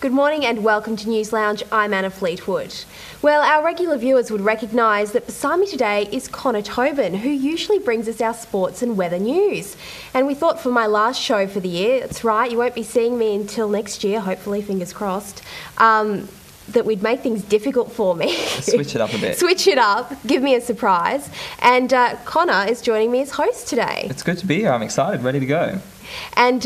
Good morning and welcome to News Lounge. I'm Anna Fleetwood. Well, our regular viewers would recognise that beside me today is Connor Tobin, who usually brings us our sports and weather news. And we thought for my last show for the year, that's right, you won't be seeing me until next year, hopefully, fingers crossed, that we'd make things difficult for me. Switch it up a bit. Switch it up, give me a surprise. And Connor is joining me as host today. It's good to be here. I'm excited, ready to go. And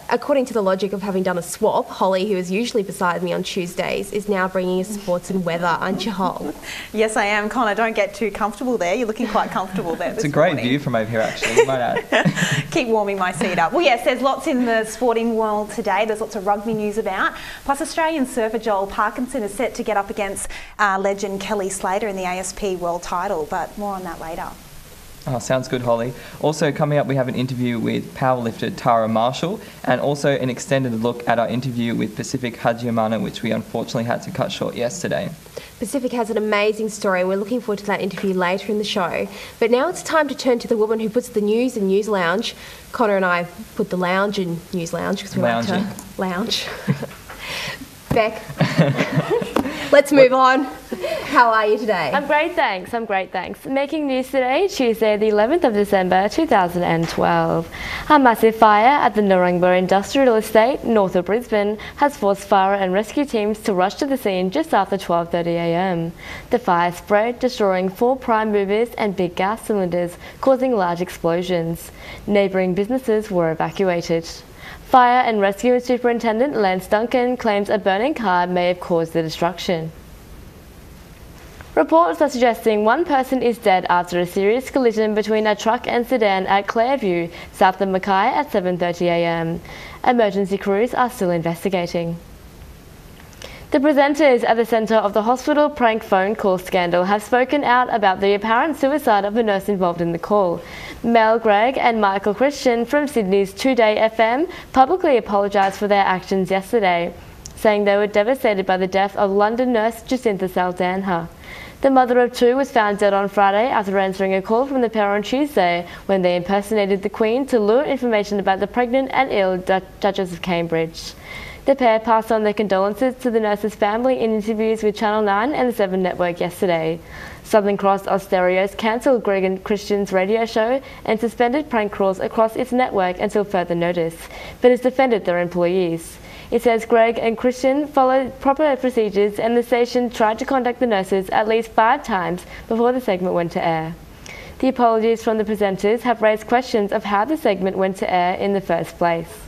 according to the logic of having done a swap, Holly, who is usually beside me on Tuesdays, is now bringing us sports and weather, aren't you, Hol? Yes, I am, Connor. Don't get too comfortable there. You're looking quite comfortable there. It's a great view from over here, actually, might add. Keep warming my seat up. Well, yes, there's lots in the sporting world today. There's lots of rugby news about. Plus, Australian surfer Joel Parkinson is set to get up against legend Kelly Slater in the ASP World title, but more on that later. Oh, sounds good, Holly. Also, coming up, we have an interview with powerlifter Tara Marshall and also an extended look at our interview with Pacific Hajiamana, which we unfortunately had to cut short yesterday. Pacific has an amazing story. We're looking forward to that interview later in the show. But now it's time to turn to the woman who puts the news in News Lounge. Connor and I put the lounge in News Lounge because we like to lounge. Beck, let's move on. How are you today? I'm great, thanks. Making news today, Tuesday the 11th of December 2012. A massive fire at the Narangba Industrial Estate, north of Brisbane, has forced fire and rescue teams to rush to the scene just after 12:30 a.m. The fire spread, destroying 4 prime movers and big gas cylinders, causing large explosions. Neighbouring businesses were evacuated. Fire and Rescue Superintendent Lance Duncan claims a burning car may have caused the destruction. Reports are suggesting one person is dead after a serious collision between a truck and sedan at Clairview, south of Mackay at 7:30 a.m. Emergency crews are still investigating. The presenters at the centre of the hospital prank phone call scandal have spoken out about the apparent suicide of a nurse involved in the call. Mel Gregg and Michael Christian from Sydney's 2Day FM publicly apologised for their actions yesterday, saying they were devastated by the death of London nurse Jacinta Saldanha. The mother of 2 was found dead on Friday after answering a call from the pair on Tuesday when they impersonated the Queen to lure information about the pregnant and ill Duchess of Cambridge. The pair passed on their condolences to the nurse's family in interviews with Channel 9 and the 7 Network yesterday. Southern Cross Austereos cancelled Greg and Christian's radio show and suspended prank calls across its network until further notice, but has defended their employees. It says Greg and Christian followed proper procedures and the station tried to contact the nurses at least 5 times before the segment went to air. The apologies from the presenters have raised questions of how the segment went to air in the first place.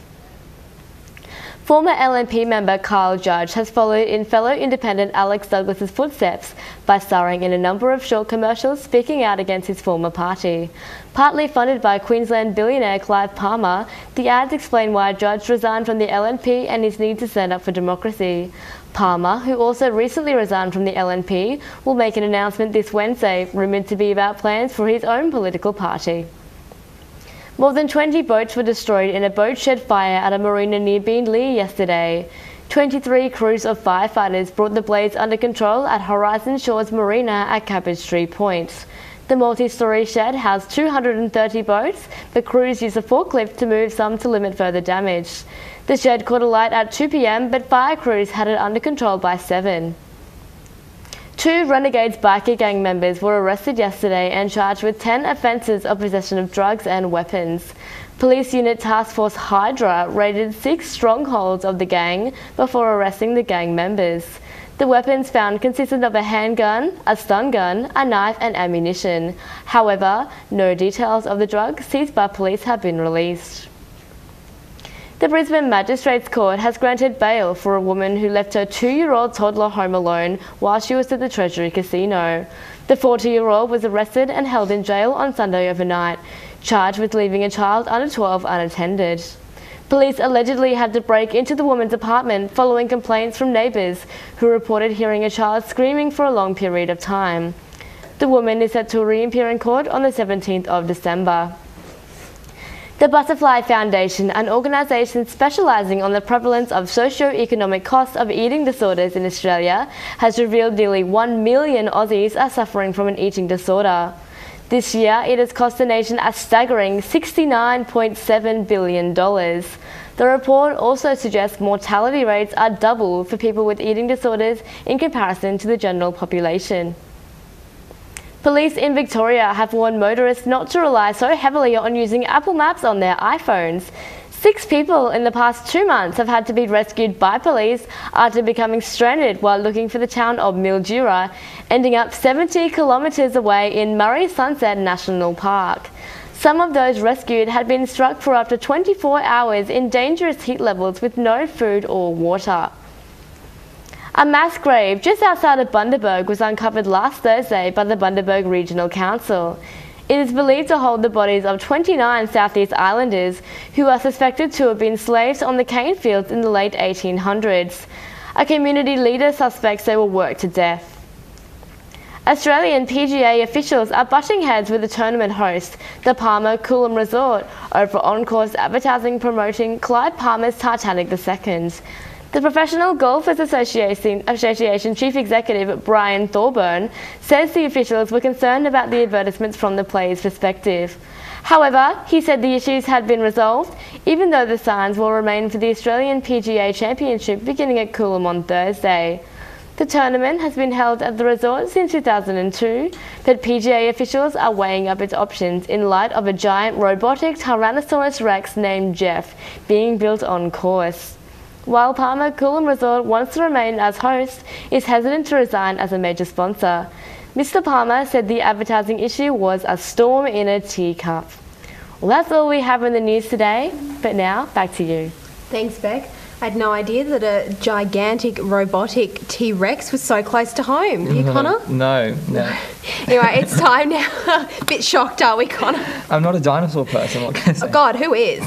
Former LNP member Kyle Judge has followed in fellow independent Alex Douglas's footsteps by starring in a number of short commercials speaking out against his former party. Partly funded by Queensland billionaire Clive Palmer, the ads explain why Judge resigned from the LNP and his need to stand up for democracy. Palmer, who also recently resigned from the LNP, will make an announcement this Wednesday, rumoured to be about plans for his own political party. More than 20 boats were destroyed in a boat shed fire at a marina near Beenleigh yesterday. 23 crews of firefighters brought the blaze under control at Horizon Shores Marina at Cabbage Tree Point. The multi-storey shed housed 230 boats, but crews used a forklift to move some to limit further damage. The shed caught alight at 2 p.m, but fire crews had it under control by 7. 2 Renegades biker gang members were arrested yesterday and charged with 10 offences of possession of drugs and weapons. Police Unit Task Force Hydra raided 6 strongholds of the gang before arresting the gang members. The weapons found consisted of a handgun, a stun gun, a knife and ammunition. However, no details of the drugs seized by police have been released. The Brisbane Magistrates Court has granted bail for a woman who left her 2-year-old toddler home alone while she was at the Treasury Casino. The 40-year-old was arrested and held in jail on Sunday overnight, charged with leaving a child under 12 unattended. Police allegedly had to break into the woman's apartment following complaints from neighbours who reported hearing a child screaming for a long period of time. The woman is set to reappear in court on the 17th of December. The Butterfly Foundation, an organisation specialising on the prevalence of socio-economic costs of eating disorders in Australia, has revealed nearly 1 million Aussies are suffering from an eating disorder. This year, it has cost the nation a staggering $69.7 billion. The report also suggests mortality rates are double for people with eating disorders in comparison to the general population. Police in Victoria have warned motorists not to rely so heavily on using Apple Maps on their iPhones. 6 people in the past 2 months have had to be rescued by police after becoming stranded while looking for the town of Mildura, ending up 70 kilometres away in Murray Sunset National Park. Some of those rescued had been struck for up to 24 hours in dangerous heat levels with no food or water. A mass grave just outside of Bundaberg was uncovered last Thursday by the Bundaberg Regional Council. It is believed to hold the bodies of 29 Southeast Islanders who are suspected to have been slaves on the cane fields in the late 1800s. A community leader suspects they were worked to death. Australian PGA officials are butting heads with the tournament host, the Palmer Coolum Resort, over on-course advertising promoting Clyde Palmer's Titanic II. The Professional Golfers Association Chief Executive Brian Thorburn says the officials were concerned about the advertisements from the players' perspective. However, he said the issues had been resolved, even though the signs will remain for the Australian PGA Championship beginning at Coolum on Thursday. The tournament has been held at the resort since 2002, but PGA officials are weighing up its options in light of a giant robotic Tyrannosaurus Rex named Jeff being built on course. While Palmer Coolum Resort wants to remain as host, is hesitant to resign as a major sponsor. Mr. Palmer said the advertising issue was a storm in a teacup. Well, that's all we have in the news today, but now back to you. Thanks, Beck. I had no idea that a gigantic robotic T-Rex was so close to home. You, Connor? No. Anyway, it's time now. A bit shocked, are we, Connor? I'm not a dinosaur person, what can I say? Oh, God, who is?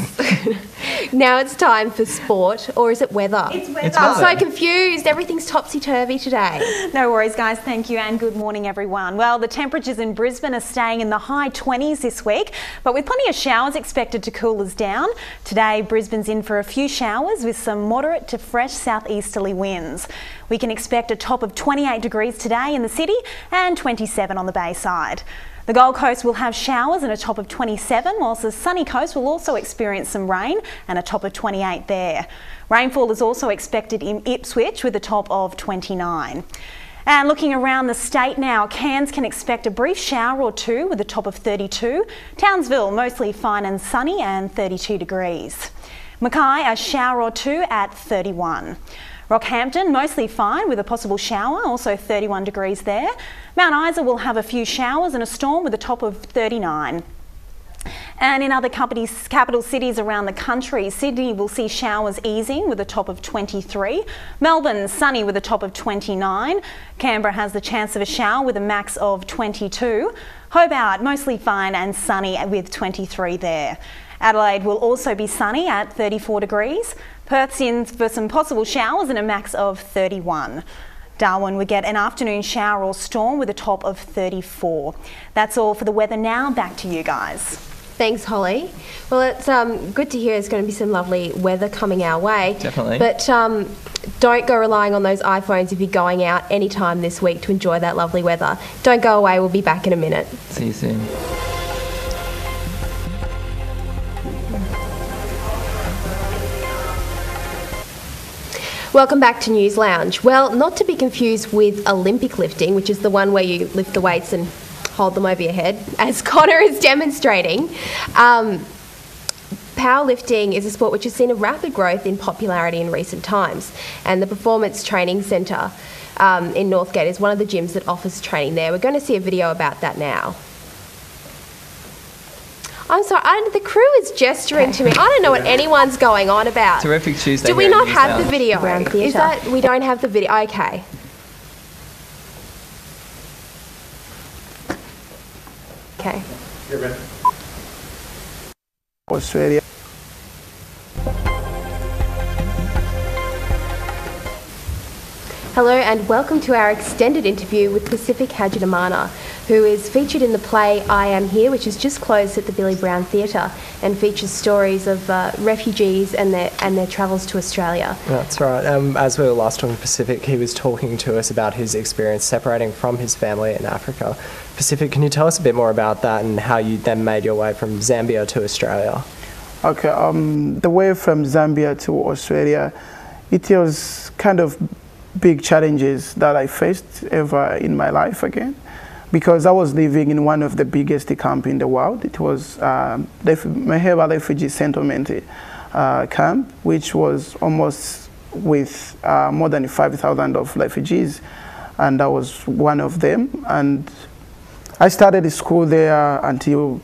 Now it's time for sport, or is it weather? It's weather. It's I'm weather. so confused. Everything's topsy-turvy today. No worries, guys. Thank you and good morning, everyone. Well, the temperatures in Brisbane are staying in the high 20s this week, but with plenty of showers expected to cool us down. Today, Brisbane's in for a few showers with some moderate to fresh southeasterly winds. We can expect a top of 28 degrees today in the city and 27 on the Bayside. The Gold Coast will have showers and a top of 27, whilst the sunny coast will also experience some rain and a top of 28 there. Rainfall is also expected in Ipswich with a top of 29. And looking around the state now, Cairns can expect a brief shower or two with a top of 32. Townsville mostly fine and sunny and 32 degrees. Mackay a shower or two at 31. Rockhampton mostly fine with a possible shower, also 31 degrees there. Mount Isa will have a few showers and a storm with a top of 39. And in other capital cities around the country, Sydney will see showers easing with a top of 23. Melbourne sunny with a top of 29. Canberra has the chance of a shower with a max of 22. Hobart mostly fine and sunny with 23 there. Adelaide will also be sunny at 34 degrees. Perth's in for some possible showers and a max of 31. Darwin will get an afternoon shower or storm with a top of 34. That's all for the weather now. Back to you guys. Thanks, Holly. Well, it's good to hear there's going to be some lovely weather coming our way. Definitely. But don't go relying on those iPhones if you're going out any time this week to enjoy that lovely weather. Don't go away. We'll be back in a minute. See you soon. Welcome back to News Lounge. Well, not to be confused with Olympic lifting, which is the one where you lift the weights and hold them over your head, as Connor is demonstrating. Powerlifting is a sport which has seen a rapid growth in popularity in recent times, and the Performance Training Centre in Northgate is one of the gyms that offers training there. We're going to see a video about that now. I'm sorry, the crew is gesturing to me. I don't know what anyone's going on about. Terrific Tuesday. Do we here not at have News the video? Brown Theatre. Is that we don't have the video? Okay. Okay. Australia. Hello and welcome to our extended interview with Pacific Hajidamana, who is featured in the play I Am Here, which has just closed at the Billy Brown Theatre and features stories of refugees and their travels to Australia. That's right. As we were last talking to Pacific, he was talking to us about his experience separating from his family in Africa Pacific, can you tell us a bit more about that and how you then made your way from Zambia to Australia? Okay, the way from Zambia to Australia, it was kind of big challenges that I faced ever in my life again, because I was living in one of the biggest camps in the world. It was Maheba Refugee Settlement camp, which was almost with more than 5,000 of refugees, and I was one of them. And I started school there until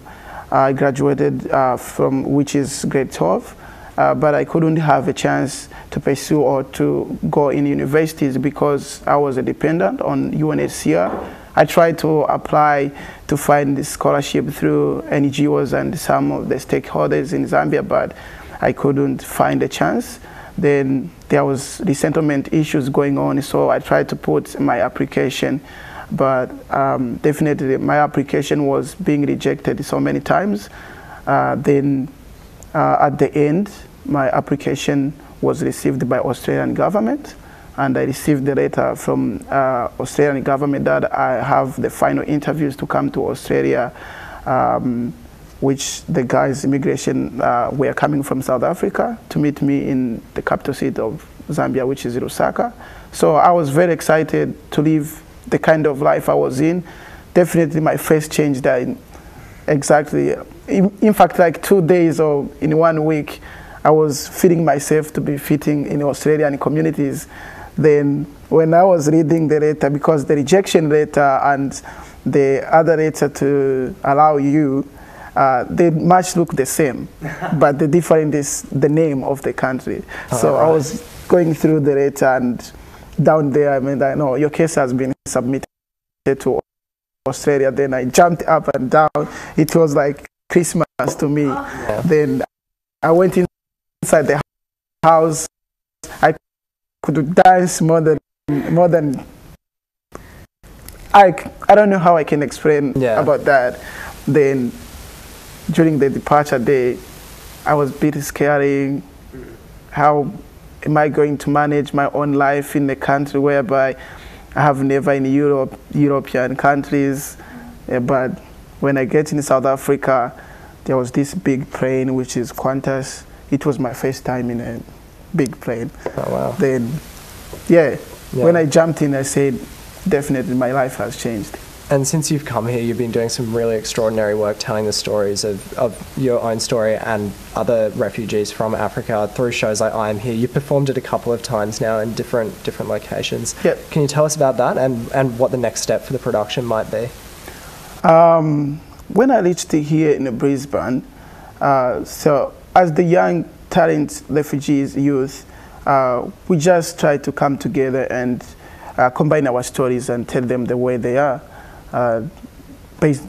I graduated from, which is grade 12, but I couldn't have a chance to pursue or to go in universities because I was a dependent on UNHCR. I tried to apply to find the scholarship through NGOs and some of the stakeholders in Zambia, but I couldn't find a chance. Then there was resettlement issues going on, so I tried to put my application, but definitely my application was being rejected so many times. Then at the end, my application was received by Australian government, and I received the letter from Australian government that I have the final interviews to come to Australia, which the guys immigration were coming from South Africa to meet me in the capital city of Zambia, which is Lusaka. So I was very excited to live the kind of life I was in. Definitely my face changed exactly. In fact, like 2 days or in 1 week, I was feeling myself to be fitting in Australian communities. Then when I was reading the letter, because the rejection letter and the other letter to allow you, they much look the same, but the difference is the name of the country. So I was going through the letter, and down there, I mean, I know your case has been submitted to Australia. Then I jumped up and down. It was like Christmas to me. Yeah. Then I went inside the house. I could dance more than I don't know how I can explain about that. Then during the departure day, I was a bit scary. How am I going to manage my own life in a country whereby I have never in European countries? But when I get in South Africa, there was this big plane, which is Qantas. It was my first time in a big plane. Oh, wow. Then, when I jumped in, I said, definitely my life has changed. And since you've come here, you've been doing some really extraordinary work telling the stories of your own story and other refugees from Africa through shows like I Am Here. You've performed it a couple of times now in different locations. Yep. Can you tell us about that and what the next step for the production might be? When I reached here in Brisbane, so as the young talent refugees youth, we just try to come together and combine our stories and tell them the way they are. Based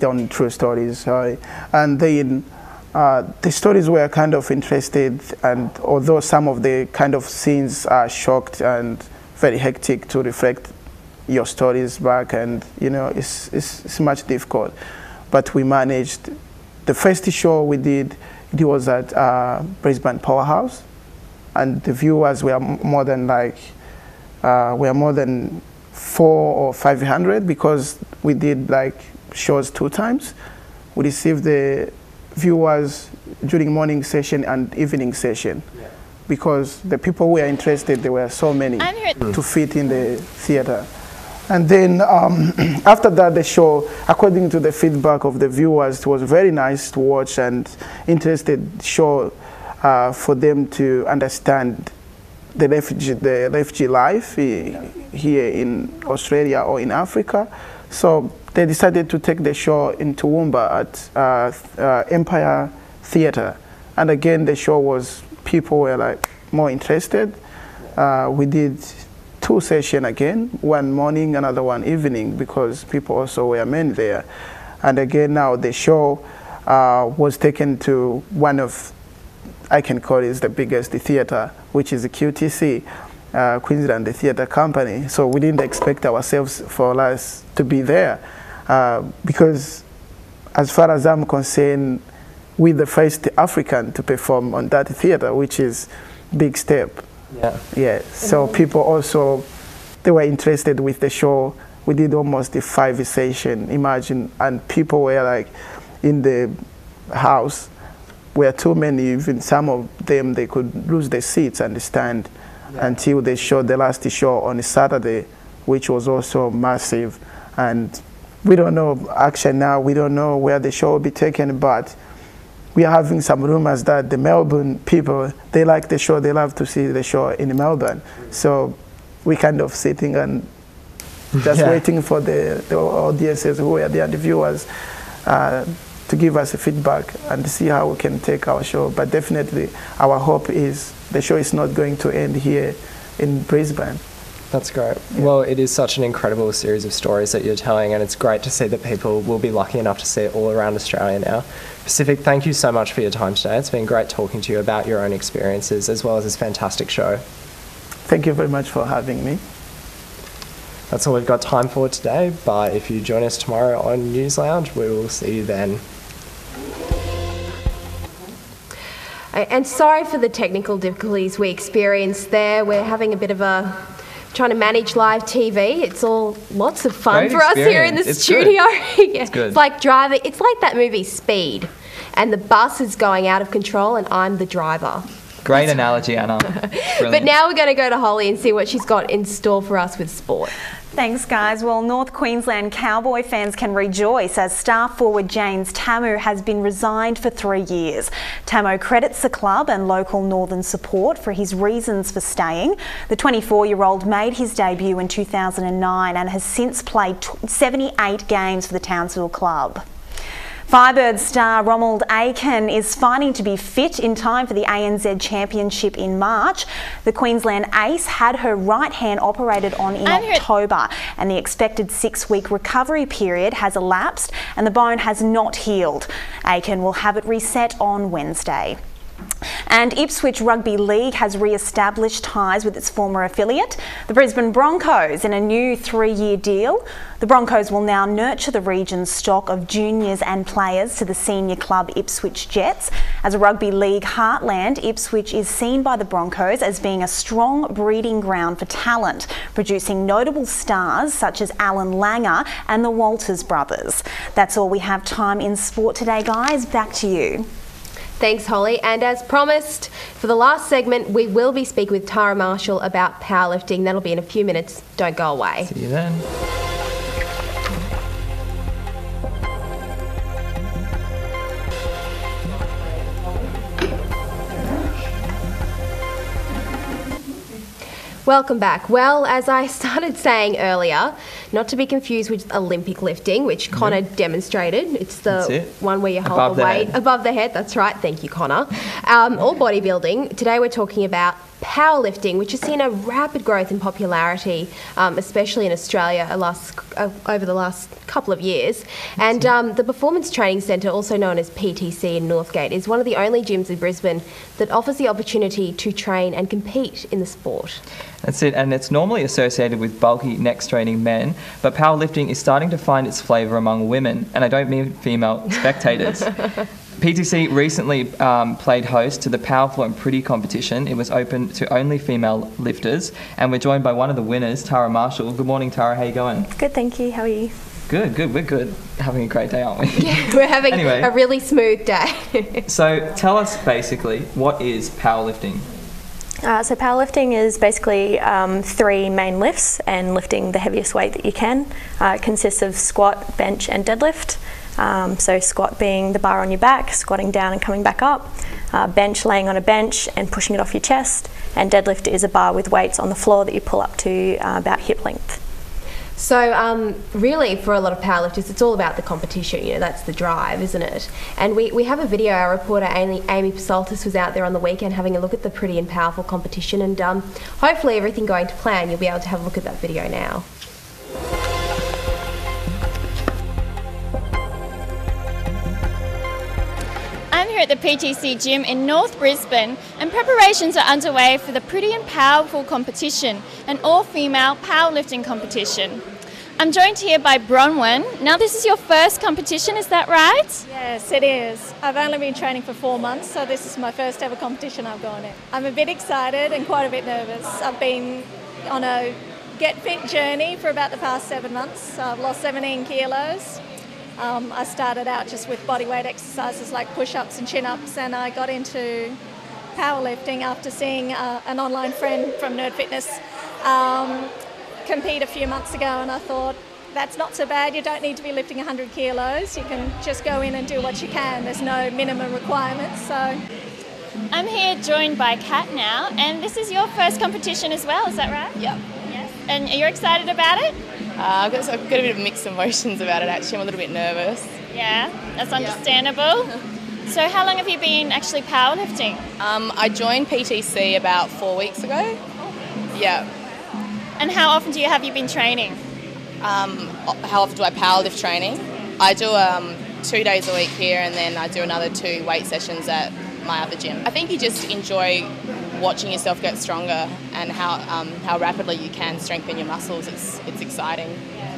on true stories, and then the stories were kind of interested, and although some of the kind of scenes are shocked and very hectic to reflect your stories back, and you know it's much difficult, but we managed. The first show we did, it was at Brisbane Powerhouse, and the viewers were more than 400 or 500 because we did like shows 2 times. We received the viewers during morning session and evening session because the people who were interested, there were so many to fit in the theater. And then after that, the show, according to the feedback of the viewers, it was very nice to watch and interested show for them to understand the refugee life here in Australia or in Africa. So they decided to take the show in Toowoomba at Empire Theatre. And again, the show was, people were like more interested. We did 2 sessions again, one morning, another one evening, because people also were men there. And again, now the show was taken to one of, I can call it the biggest theatre, which is the QTC, Queensland Theatre Company. So we didn't expect ourselves for us to be there because as far as I'm concerned, we're the first African to perform on that theatre, which is big step. Yeah. So people also, they were interested with the show we did almost a 5 session, imagine, and people were like in the house were too many, even some of them, they could lose their seats and the stand until they showed the last show on a Saturday, which was also massive. And we don't know, actually now, we don't know where the show will be taken, but we are having some rumors that the Melbourne people, they like the show, they love to see the show in Melbourne. So we kind of sitting and just waiting for the audiences who are there, the viewers, to give us a feedback and see how we can take our show. But definitely our hope is the show is not going to end here in Brisbane. That's great. Yeah. Well, it is such an incredible series of stories that you're telling, and it's great to see that people will be lucky enough to see it all around Australia now. Pacific, thank you so much for your time today. It's been great talking to you about your own experiences as well as this fantastic show. Thank you very much for having me. That's all we've got time for today, but if you join us tomorrow on News Lounge, we will see you then. And sorry for the technical difficulties we experienced there. We're having a bit of trying to manage live TV. It's all lots of fun for us here in the studio. It's good. It's like driving. It's like that movie Speed, and the bus is going out of control, and I'm the driver. Great analogy, Anna. But now we're going to go to Holly and see what she's got in store for us with sport. Thanks, guys. Well, North Queensland Cowboy fans can rejoice as star forward James Tamu has been resigned for 3 years. Tamu credits the club and local northern support for his reasons for staying. The 24-year-old made his debut in 2009 and has since played 78 games for the Townsville club. Firebird star Ronald Aiken is finding to be fit in time for the ANZ Championship in March. The Queensland ace had her right hand operated on in October, and the expected 6-week recovery period has elapsed and the bone has not healed. Aiken will have it reset on Wednesday. And Ipswich Rugby League has re-established ties with its former affiliate, the Brisbane Broncos, in a new 3-year deal. The Broncos will now nurture the region's stock of juniors and players to the senior club Ipswich Jets. As a rugby league heartland, Ipswich is seen by the Broncos as being a strong breeding ground for talent, producing notable stars such as Alan Langer and the Walters brothers. That's all we have time in sport today, guys. Back to you. Thanks, Holly. And as promised, for the last segment, we will be speaking with Tara Marshall about powerlifting. That'll be in a few minutes. Don't go away. See you then. Welcome back. Well, as I started saying earlier, not to be confused with Olympic lifting, which Connor demonstrated. It's the one where you hold the weight above the head. That's right. Thank you, Connor. Or bodybuilding. Today we're talking about powerlifting, which has seen a rapid growth in popularity, especially in Australia over the last couple of years. And the Performance Training Centre, also known as PTC in Northgate, is one of the only gyms in Brisbane that offers the opportunity to train and compete in the sport. That's it, and it's normally associated with bulky neck-straining men, but powerlifting is starting to find its flavour among women, and I don't mean female spectators. PTC recently played host to the Powerful and Pretty competition. It was open to only female lifters, and we're joined by one of the winners, Tara Marshall. Good morning, Tara. How are you going? Good, thank you. How are you? Good. We're good. Having a great day, aren't we? Yeah, we're having a really smooth day. So tell us basically, what is powerlifting? So powerlifting is basically 3 main lifts and lifting the heaviest weight that you can. It consists of squat, bench and deadlift. So squat being the bar on your back, squatting down and coming back up. Bench laying on a bench and pushing it off your chest. And deadlift is a bar with weights on the floor that you pull up to about hip length. So really, for a lot of powerlifters, it's all about the competition. You know, that's the drive, isn't it? And we have a video. Our reporter Amy Pasoltis was out there on the weekend having a look at the Pretty and Powerful competition, and hopefully everything going to plan. You'll be able to have a look at that video now. I'm here at the PTC gym in North Brisbane, and preparations are underway for the Pretty and Powerful competition, an all-female powerlifting competition. I'm joined here by Bronwyn. Now, this is your first competition, is that right? Yes, it is. I've only been training for 4 months, so this is my first ever competition I've gone in. I'm a bit excited and quite a bit nervous. I've been on a get fit journey for about the past 7 months. So I've lost 17 kilos. I started out just with bodyweight exercises like push-ups and chin-ups, and I got into powerlifting after seeing an online friend from Nerd Fitness compete a few months ago, and I thought, that's not so bad. You don't need to be lifting 100 kilos. You can just go in and do what you can. There's no minimum requirements. So I'm here joined by Kat now, and this is your first competition as well, is that right? Yep. Yes. And are you excited about it? I've got a bit of mixed emotions about it actually. I'm a little bit nervous. Yeah, that's understandable. So how long have you been actually powerlifting? I joined PTC about 4 weeks ago. Yeah. And how often have you been training? How often do I powerlift training? I do 2 days a week here, and then I do another 2 weight sessions at my other gym. I think you just enjoy watching yourself get stronger and how rapidly you can strengthen your muscles. It's exciting.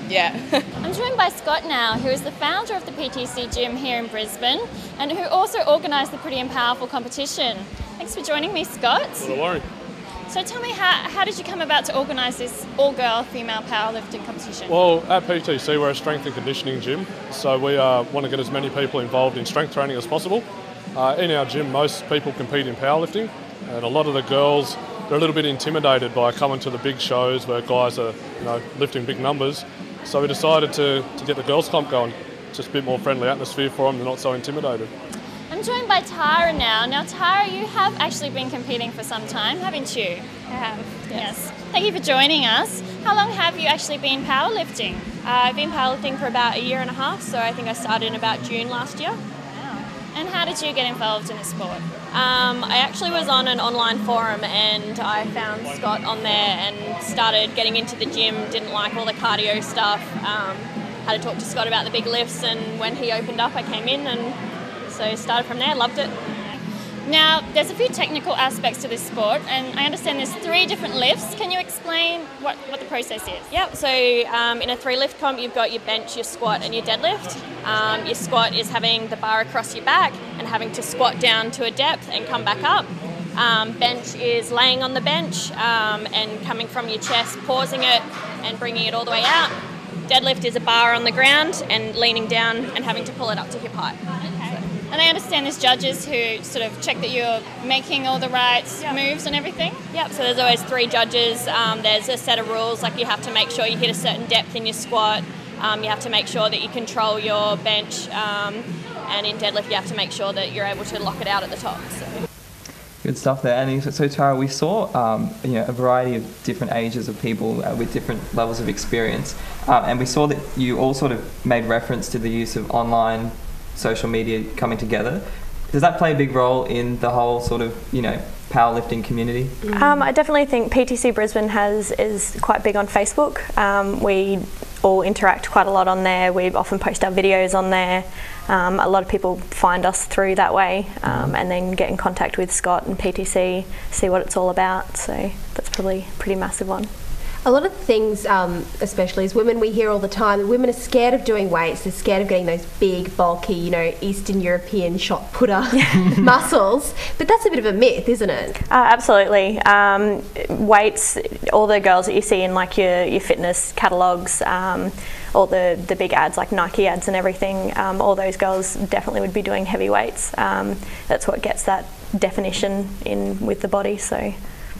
Yeah. I'm joined by Scott now, who is the founder of the PTC gym here in Brisbane and who also organised the Pretty and Powerful competition. Thanks for joining me, Scott. Not a worry. So tell me, how did you come about to organise this all-girl female powerlifting competition? Well, at PTC we're a strength and conditioning gym, so we want to get as many people involved in strength training as possible. In our gym, most people compete in powerlifting, and a lot of the girls, they're a little bit intimidated by coming to the big shows where guys are, lifting big numbers. So we decided to get the girls' comp going. Just a bit more friendly atmosphere for them, they're not so intimidated. I'm joined by Tara now. Now, Tara, you have actually been competing for some time, haven't you? I have, Yes. Thank you for joining us. How long have you actually been powerlifting? I've been powerlifting for about 1.5 years, so I think I started in about June last year. And how did you get involved in the sport? I actually was on an online forum and I found Scott on there and started getting into the gym, didn't like all the cardio stuff, had to talk to Scott about the big lifts, and when he opened up I came in and so started from there, loved it. Now, there's a few technical aspects to this sport, and I understand there's 3 different lifts. Can you explain what the process is? Yep, so in a 3-lift comp, you've got your bench, your squat and your deadlift. Your squat is having the bar across your back and having to squat down to a depth and come back up. Bench is laying on the bench and coming from your chest, pausing it and bringing it all the way out. Deadlift is a bar on the ground and leaning down and having to pull it up to hip height. And I understand there's judges who sort of check that you're making all the right moves and everything? Yep, so there's always 3 judges. There's a set of rules, like you have to make sure you hit a certain depth in your squat. You have to make sure that you control your bench. And in deadlift, you have to make sure that you're able to lock it out at the top. So. Good stuff there. And so Tara, we saw a variety of different ages of people with different levels of experience. And we saw that you all sort of made reference to the use of online social media coming together. Does that play a big role in the whole sort of, powerlifting community? I definitely think PTC Brisbane is quite big on Facebook. We all interact quite a lot on there. We often post our videos on there. A lot of people find us through that way and then get in contact with Scott and PTC, see what it's all about. So that's probably a pretty massive one. A lot of things, especially as women, we hear all the time that women are scared of doing weights. They're scared of getting those big, bulky, Eastern European shot putter muscles. But that's a bit of a myth, isn't it? Absolutely. Weights, all the girls that you see in like your fitness catalogues, all the big ads like Nike ads and everything, all those girls definitely would be doing heavy weights. That's what gets that definition in with the body. So.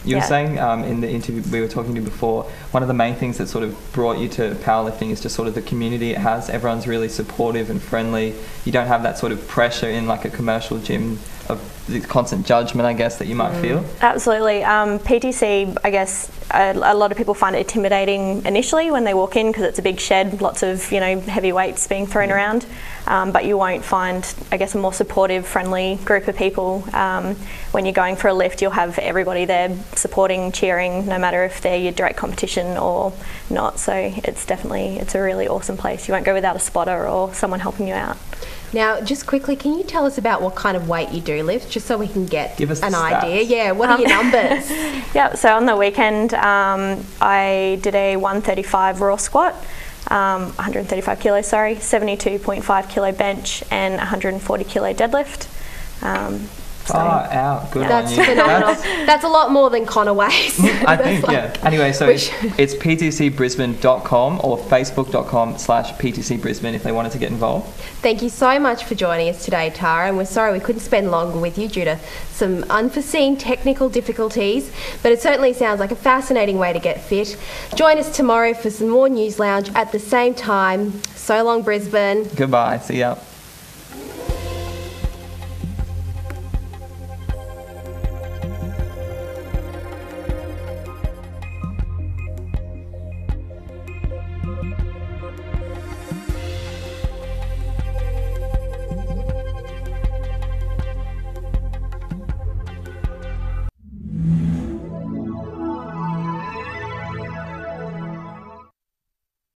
You were saying in the interview we were talking to before, one of the main things that sort of brought you to powerlifting is just sort of the community it has. Everyone's really supportive and friendly. You don't have that sort of pressure in like a commercial gym of the constant judgment, I guess, that you might feel. Absolutely. PTC, I guess, a lot of people find it intimidating initially when they walk in because it's a big shed, lots of heavy weights being thrown around. But you won't find, I guess, a more supportive, friendly group of people. When you're going for a lift, you'll have everybody there supporting, cheering, no matter if they're your direct competition or not. So it's a really awesome place. You won't go without a spotter or someone helping you out. Now, just quickly, can you tell us about what kind of weight you do lift, just so we can get an idea? Yeah, what are your numbers? Yeah, so on the weekend, I did a 135 raw squat, 135 kilos, 72.5 kilo bench, and 140 kilo deadlift. Far out. Good That's on you. phenomenal. That's a lot more than Connor weighs. I think, yeah. Anyway, so it's ptcbrisbane.com or facebook.com/ptcbrisbane if they wanted to get involved. Thank you so much for joining us today, Tara, and we're sorry we couldn't spend longer with you due to some unforeseen technical difficulties, but it certainly sounds like a fascinating way to get fit. Join us tomorrow for some more News Lounge at the same time. So long, Brisbane. Goodbye. See ya.